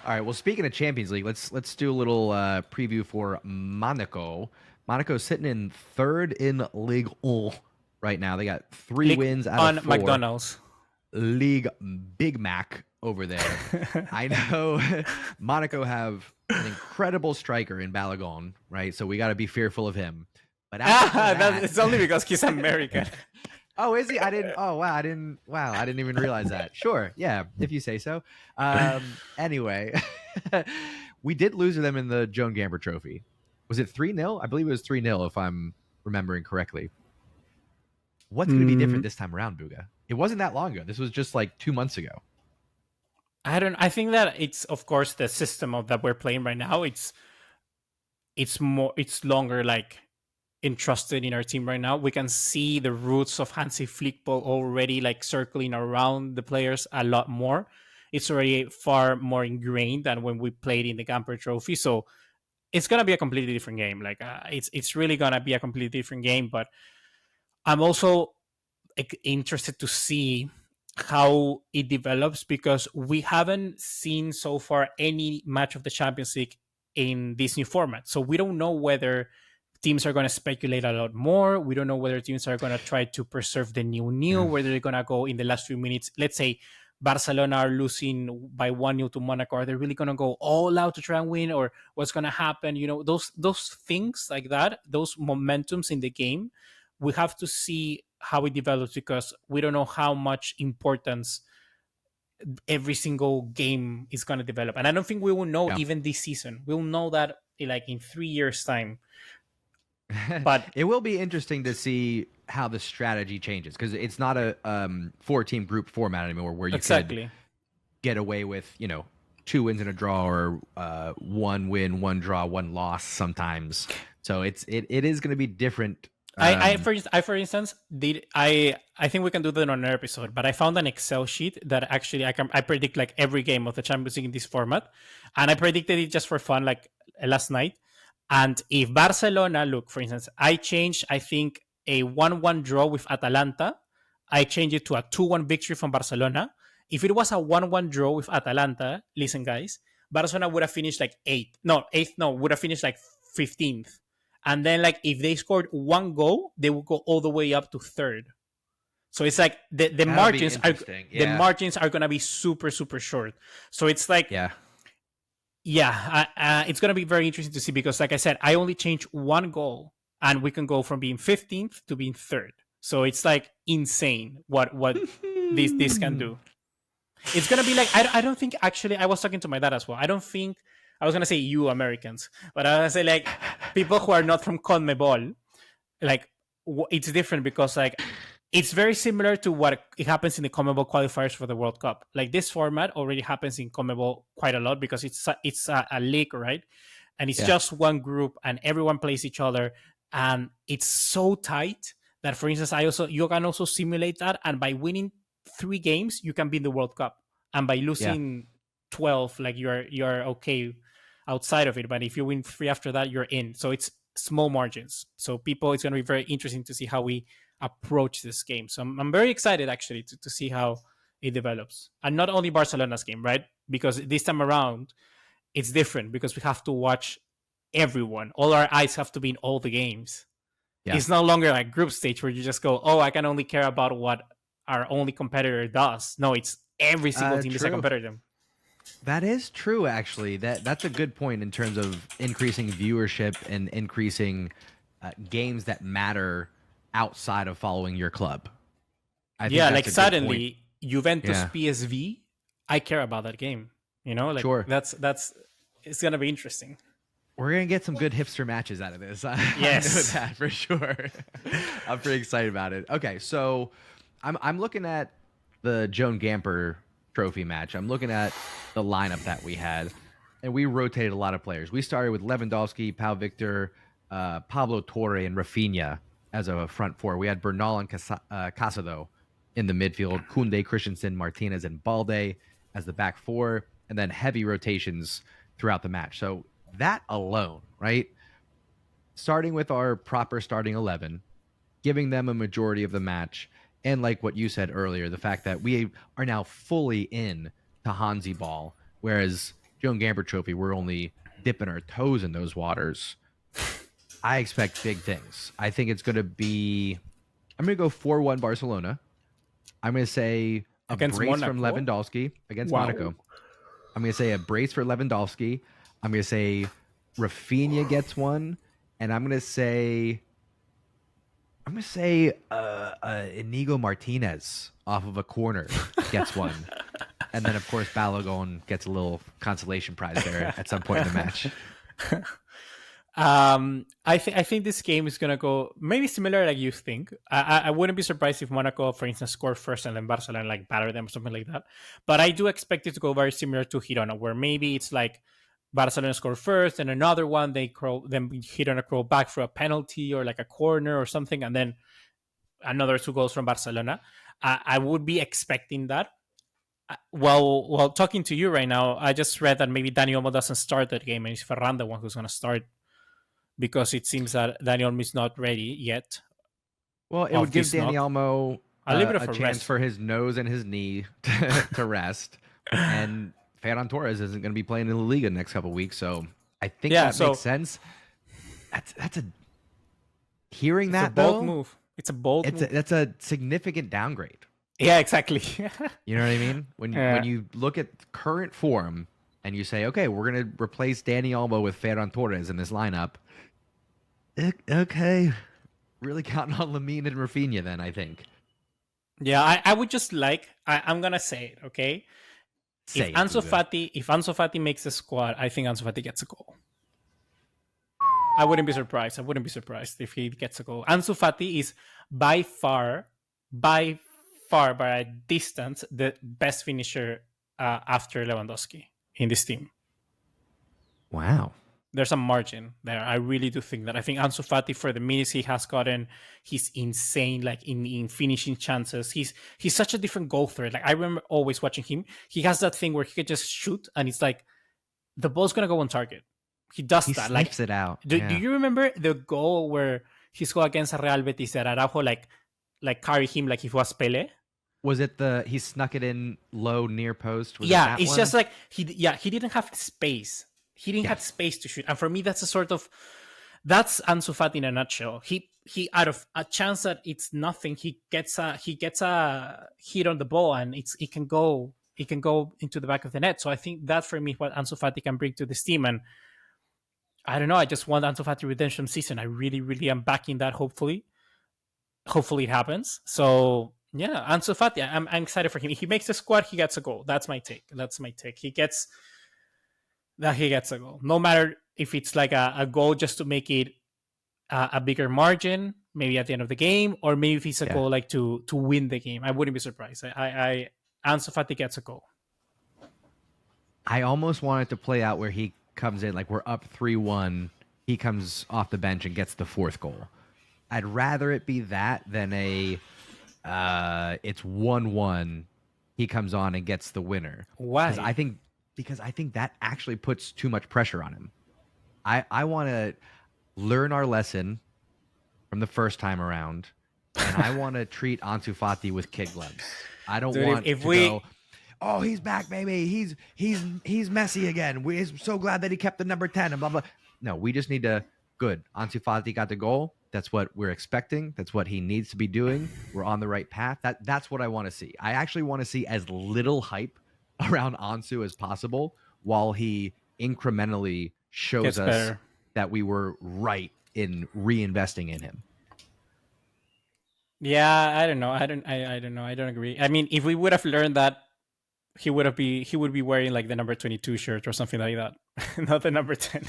All right. Well, speaking of Champions League, let's do a little preview for Monaco. Monaco's sitting in third in Ligue 1 right now. They got three Click wins out of on four. McDonald's. League Big Mac over there. I know Monaco have an incredible striker in Balogun, right? So we got to be fearful of him. But It's only because he's American. Oh, is he? I didn't. Oh, wow. I didn't even realize that. Sure. Yeah. If you say so. Anyway, we did lose to them in the Joan Gamper Trophy. Was it 3-0? I believe it was 3-0 if I'm remembering correctly. What's going to be different this time around, Buga? It wasn't that long ago. This was just like 2 months ago. I think that it's, of course, the system that we're playing right now. It's longer like entrusted in our team right now. We can see the roots of Hansi Flick ball already like circling around the players a lot more. It's already far more ingrained than when we played in the Gamper Trophy. So it's gonna be a completely different game. Like it's really gonna be a completely different game. But I'm also interested to see how it develops, because we haven't seen so far any match of the Champions League in this new format. So we don't know whether teams are going to speculate a lot more. We don't know whether teams are going to try to preserve the new, whether they're going to go in the last few minutes. Let's say Barcelona are losing by 1-0 to Monaco. Are they really going to go all out to try and win, or what's going to happen? You know, those things like that, those momentums in the game, we have to see how it develops, because we don't know how much importance every single game is going to develop. And I don't think we will know even this season. We'll know that like in 3 years' time. But it will be interesting to see how the strategy changes, because it's not a 4-team group format anymore where you could get away with, 2 wins and a draw, or 1 win, 1 draw, 1 loss sometimes. So it is going to be different. For instance, I think we can do that on an episode, but I found an Excel sheet that actually I predict like every game of the Champions League in this format, and I predicted it just for fun, like last night. And if Barcelona, look, for instance, I changed, I think, a 1-1 draw with Atalanta. I changed it to a 2-1 victory from Barcelona. If it was a 1-1 draw with Atalanta, listen, guys, Barcelona would have finished like 8th, would have finished like 15th. And then, like, if they scored 1 goal, they would go all the way up to 3rd. So it's like the margins are gonna be super, super short. So it's like, it's gonna be very interesting to see, because, like I said, I only changed 1 goal, and we can go from being 15th to being 3rd. So it's like insane what this can do. It's gonna be like, I don't think, actually, I was talking to my dad as well. I don't think. I was going to say you Americans, but I was going to say like people who are not from CONMEBOL, like it's different, because like it's very similar to what it happens in the CONMEBOL qualifiers for the World Cup. Like this format already happens in CONMEBOL quite a lot, because it's a league, right? And it's just one group and everyone plays each other. And it's so tight that, for instance, you can also simulate that. And by winning 3 games, you can be in the World Cup. And by losing 12, like you're okay outside of it, but if you win 3 after that, you're in. So it's small margins. So it's going to be very interesting to see how we approach this game. So I'm very excited actually to see how it develops. And not only Barcelona's game, right? Because this time around, it's different, because we have to watch everyone. All our eyes have to be in all the games. Yeah. It's no longer like group stage where you just go, oh, I can only care about what our only competitor does. No, it's every single team is a competitor. That is true, actually. That's a good point in terms of increasing viewership and increasing games that matter outside of following your club. I think like suddenly Juventus PSV, I care about that game. Like that's it's gonna be interesting. We're gonna get some good hipster matches out of this. Yes, I know that for sure. I'm pretty excited about it. Okay, so I'm looking at the Joan Gamper Trophy match. I'm looking at the lineup that we had, and we rotated a lot of players. We started with Lewandowski, Pau Victor, Pablo Torre, and Rafinha as a front four. We had Bernal and Casado in the midfield, Koundé, Christensen, Martinez, and Balde as the back four, and then heavy rotations throughout the match. So that alone, right? Starting with our proper starting 11, giving them a majority of the match, and like what you said earlier, the fact that we are now fully in to Hansi ball, whereas Joan Gamper Trophy, we're only dipping our toes in those waters. I expect big things. I think it's going to be. I'm going to go 4-1 Barcelona. I'm going to say a Against brace from Monaco? Lewandowski against Wow. Monaco. I'm going to say a brace for Lewandowski. I'm going to say Rafinha gets one, and I'm going to say Inigo Martinez off of a corner gets one. And then, of course, Balogun gets a little consolation prize there at some point in the match. I think this game is gonna go maybe similar like you think. I wouldn't be surprised if Monaco, for instance, score first and then Barcelona like batter them or something like that. But I do expect it to go very similar to Girona, where maybe it's like Barcelona score first and another one then Girona crawl back for a penalty or like a corner or something, and then another 2 goals from Barcelona. I would be expecting that. While talking to you right now, I just read that maybe Dani Olmo doesn't start that game and it's Ferran the one who's going to start, because it seems that Dani Olmo is not ready yet. Well, it would give Dani Olmo a chance rest for his nose and his knee to rest. And Ferran Torres isn't going to be playing in the Liga next couple of weeks, so I think that makes sense. That's a hearing it's that a bold though, move. It's a bold move. That's a significant downgrade. Yeah, exactly. You know what I mean? When you look at current form and you say, okay, we're going to replace Dani Olmo with Ferran Torres in this lineup. Okay. Really counting on Lamine and Rafinha then, I think. Yeah, I would just like, I'm going to say it, okay? If Ansu Fati makes the squad, I think Ansu Fati gets a goal. I wouldn't be surprised if he gets a goal. Ansu Fati is by far by a distance the best finisher after Lewandowski in this team. Wow. There's a margin there. I really do think that. I think Ansu Fati, for the minutes he has gotten, he's insane, like in finishing chances. He's such a different goal threat. Like I remember always watching him. He has that thing where he could just shoot and it's like the ball's gonna go on target. He does that. He snipes it out. Do you remember the goal where he scored against Real Betis that Araujo like carried him like if it was Pele? Was it he snuck it in low near post? It's just like he didn't have space. He didn't have space to shoot. And for me, that's that's Ansu Fati in a nutshell. He out of a chance that it's nothing, he gets a hit on the ball and it can go into the back of the net. So I think that for me what Ansu Fati can bring to this team. And I don't know, I just want Ansu Fati redemption season. I really, really am backing that. Hopefully it happens. So yeah, Ansu Fati, I'm excited for him. If he makes the squad, he gets a goal. That's my take. He gets a goal. No matter if it's like a goal just to make it a bigger margin, maybe at the end of the game, or maybe if it's a goal like to win the game. I wouldn't be surprised. Ansu Fati gets a goal. I almost want it to play out where he comes in, like we're up 3-1, he comes off the bench and gets the 4th goal. I'd rather it be that than it's 1-1, he comes on and gets the winner. Why? Because I think that actually puts too much pressure on him. I want to learn our lesson from the first time around, and I want to treat Ansu Fati with kid gloves. I don't want to go, oh, he's back, baby. He's Messi again. We're so glad that he kept the number 10 and blah, blah. No, we just need to, good. Ansu Fati got the goal. That's what we're expecting. That's what he needs to be doing. We're on the right path. That's what I want to see. I actually want to see as little hype around Ansu as possible while he incrementally shows us that we were right in reinvesting in him. Yeah, I don't know. I don't know. I don't agree. I mean, if we would have learned that, he would be wearing like the number 22 shirt or something like that, not the number 10.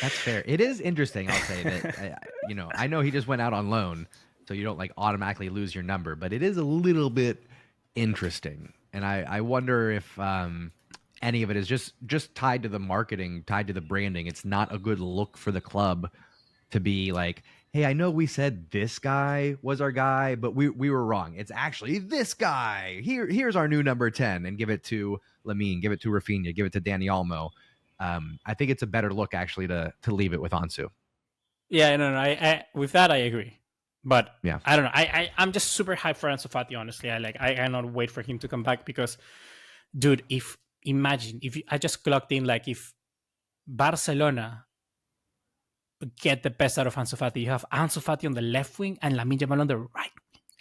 That's fair. It is interesting. I'll say that. I know he just went out on loan, so you don't like automatically lose your number, but it is a little bit interesting. And I wonder if any of it is just tied to the marketing, tied to the branding. It's not a good look for the club to be like, hey, I know we said this guy was our guy, but we were wrong. It's actually this guy. Here's our new number 10, and give it to Lamine, give it to Rafinha, give it to Dani Olmo. I think it's a better look actually to leave it with Ansu. Yeah, no, I with that I agree. But yeah, I don't know. I'm just super hyped for Ansu Fati, honestly. I cannot wait for him to come back because, dude, if imagine if I just clocked in like if Barcelona get the best out of Ansu Fati. You have Ansu Fati on the left wing and Lamine Yamal on the right wing.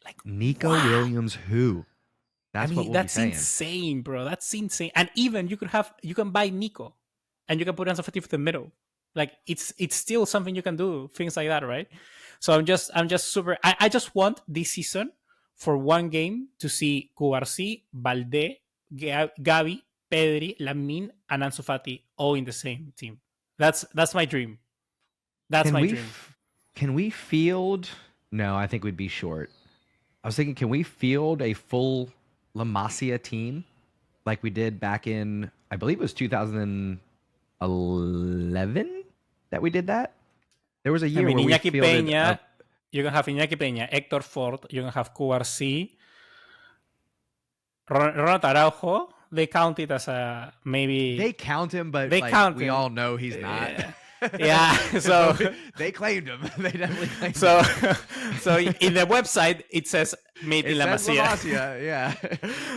Like Nico wow. Williams, who? That's what we'll that's be saying. insane, bro. That's insane. And even you can buy Nico, and you can put Ansu Fati for the middle. Like it's still something you can do. Things like that, right? So I'm just super. I just want this season for one game to see Cubarsí, Balde, Gavi, Pedri, Lamine, and Ansu Fati all in the same team. That's my dream. That's my dream. Can we field? No, I think we'd be short. I was thinking, can we field a full La Masia team like we did back in, I believe it was 2011 that we did that? There was a year where Iñaki we fielded Peña, you can have Iñaki Peña, Héctor Ford, you can have Cubarsí, Ronald Araujo. They count it as a maybe. They count him, but they count we him. all know he's not. Yeah, so they claimed him. They definitely claimed him. So in the website it says maybe La Masia. Yeah.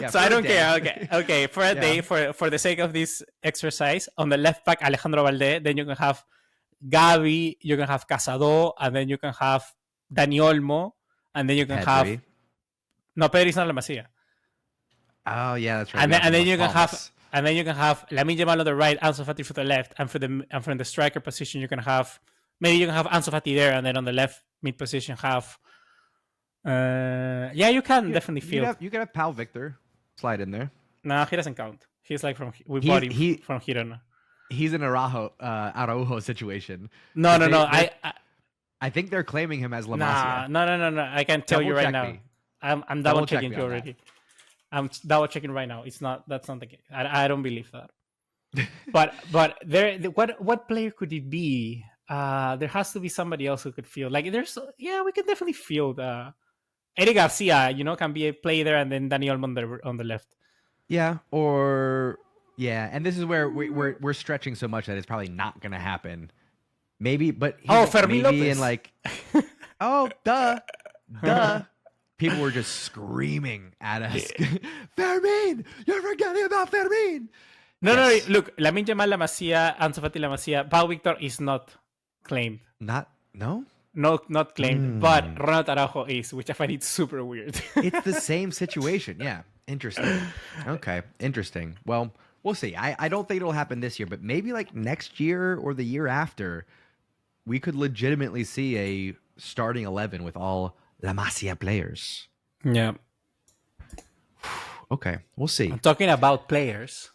So I don't care. Okay. For a day, for the sake of this exercise, on the left back Alejandro Balde, then you can have Gavi, you can have Casado, and then you can have Dani Olmo, and then you can have. No, Pedri is not La Masia. Oh yeah, that's right. And then you can have. And then you can have Lamine Yamal on the right, Ansu Fati for the left, and from the striker position you can have Ansu Fati there, and then on the left mid position have. You can definitely field. You can have Pau Victor slide in there. No, he doesn't count. He's like we bought him from Girona. He's an Araujo situation. No. I think they're claiming him as La Masia. No. I can tell you right now. I'm double checking you already. I'm double checking right now. That's not the case. I don't believe that. but there, what player could it be? There has to be somebody else who could field. Like we can definitely field. Eric Garcia, can be a player there, and then Dani Olmo on the left. Yeah, and this is where we're stretching so much that it's probably not going to happen. Maybe, but Fermín López. In like, duh. People were just screaming at us. Fermín! You're forgetting about Fermín! No, look, Lamine Yamal, La Masia, Ansu Fati, La Masia, Pau Victor is not claimed. No, not claimed, but Ronald Araujo is, which I find it super weird. It's the same situation, yeah. Interesting. Okay, interesting. Well, we'll see. I don't think it'll happen this year, but maybe like next year or the year after, we could legitimately see a starting 11 with all La Masia players. Yeah. Okay, we'll see. I'm talking about players.